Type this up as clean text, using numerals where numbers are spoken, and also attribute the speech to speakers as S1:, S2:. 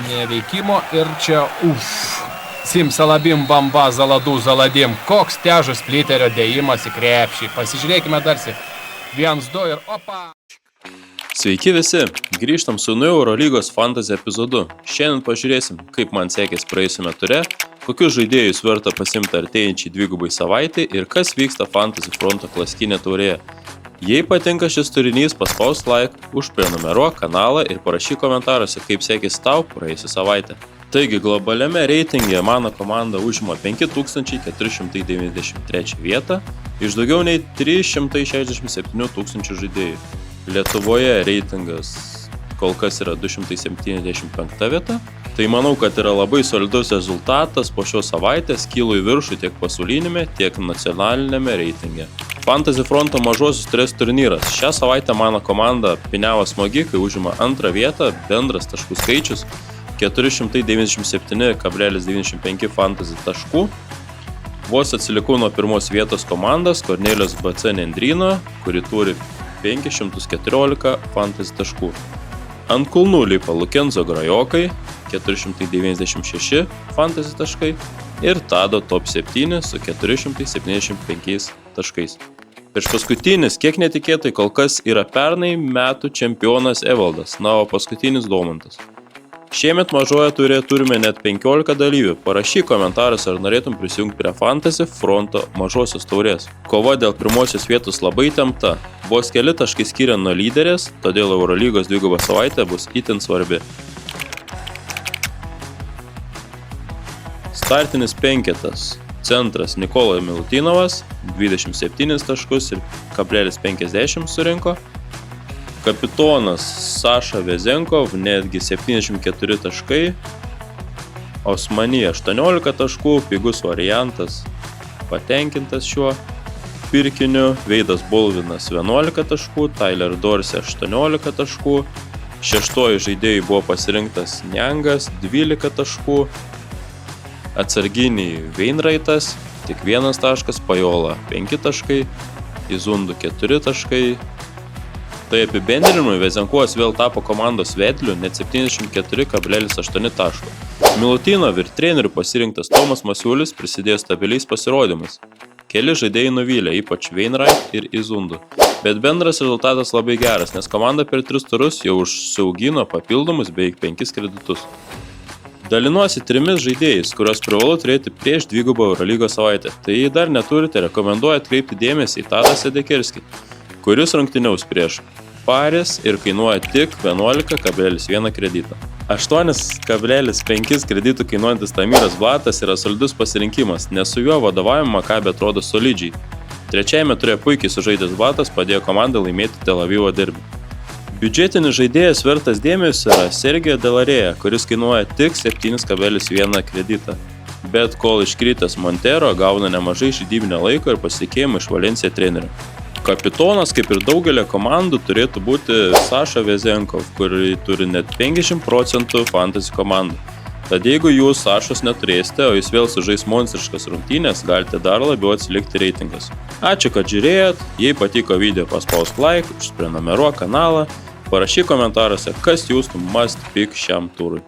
S1: neveikimo ir čia Simsalabim bamba zaladų zaladim. Koks težus Spliterio dėjimas į krepšį. Pasižiūrėkime darsi. 1-2 ir opa.
S2: Sveiki visi, grįžtam su nauju Eurolygos fantasy epizodu. Šiandien pažiūrėsim, kaip man sekės praėjusiame ture, kokius žaidėjus verta pasimti artėjančiai dvigubai savaitį ir kas vyksta fantasy fronto klasikinė taurėje. Jei patinka šis turinys, paspausk like, užprenumeruok kanalą ir parašyk komentaruose, kaip sekės tau praėjusią savaitę. Taigi, globaliame reitinge mano komanda užima 5493 vietą iš daugiau nei 367 tūkstančių žaidėjų. Lietuvoje reitingas kol kas yra 275 vieta, tai manau, kad yra labai solidus rezultatas po šios savaitės kylu į viršų tiek pasaulinėme, tiek nacionalinėme reitinge. Fantasy fronto mažosios turės turnyras. Šią savaitę mano komanda piniavo smagi, kai užima antrą vietą, bendras taškų skaičius 497,95 fantasy taškų. Vos atsilikau nuo pirmos vietos komandos Kornelijos BC Nendryno, kuri turi 514 fantasy taškų. Ant kulnų lipa Lukenzo Grajokai 496 fantasy taškai ir Tado top 7 su 475 taškais. Priešpaskutinis, kiek netikėtai, kol kas yra pernai metų čempionas Evaldas, na o paskutinis Domantas. Šiemet mažoje turėje turime net 15 dalyvių. Parašyk komentaras, ar norėtum prisijungti prie fantasy fronto mažosios taurės. Kova dėl pirmosios vietos labai įtempta. Vos keli taškai skiria nuo lyderės, todėl Eurolygos dviguba savaitė bus itin svarbi. Startinis penketas. Centras Nikola Milutinovas 27 taškus ir 50 surinko. Kapitonas Saša Vezenkov netgi 74 taškai, Osmani 18 taškų, pigus variantas, patenkintas šiuo pirkiniu, Veidas Bolvinas 11 taškų, Tyler Dorsey 18 taškų, šeštoji žaidėjai buvo pasirinktas Njangas 12 taškų, atsarginiai Veinraitas tik 1 taškas, Pajola 5 taškai, Izundu 4 taškai. Tai apibendrinimui Vezenkovas vėl tapo komandos vedliu net 74,8 taško. Milutinov ir trenerių pasirinktas Tomas Masiulis prisidėjo stabiliais pasirodymais. Keli žaidėjai nuvylė, ypač Veinrait ir Izundu. Bet bendras rezultatas labai geras, nes komanda per 3 turus jau užsiaugino papildomus beveik 5 kreditus. Dalinuosi 3 žaidėjais, kurios privalu turėti prieš dvigubą Eurolygos savaitę. Tai jei dar neturite, rekomenduoju atkreipti dėmesį į Tadą Sedekerskį, kuris rungtyniaus prieš Paris ir kainuoja tik 11,1 kreditą. 8,5 kreditų kainuojantis Tamiras Blatas yra solidus pasirinkimas, nes su juo vadovavimu Maccabi atrodo solidžiai. Trečiajame ture puikiai sužaidęs Blatas padėjo komandai laimėti Tel Avivo derbį. Biudžetinis žaidėjas vertas dėmesio yra Sergio Delarėja, kuris kainuoja tik 7,1 kreditą. Bet kol iškritęs Montero gauna nemažai žaidybinio laiko ir pasitikėjimo iš Valencia trenerio. Kapitonas, kaip ir daugelio komandų, turėtų būti Saša Vezenkov, kuri turi net 50% fantasy komandų. Tad jeigu jūs Sašos neturėsite, o jis vėl sužais monstriškas rungtynės, galite dar labiau atsilikti reitingas. Ačiū, kad žiūrėjot, jei patiko video, paspausk like, užprenumeruok kanalą, parašyk komentaruose, kas jūsų must pick šiam turui.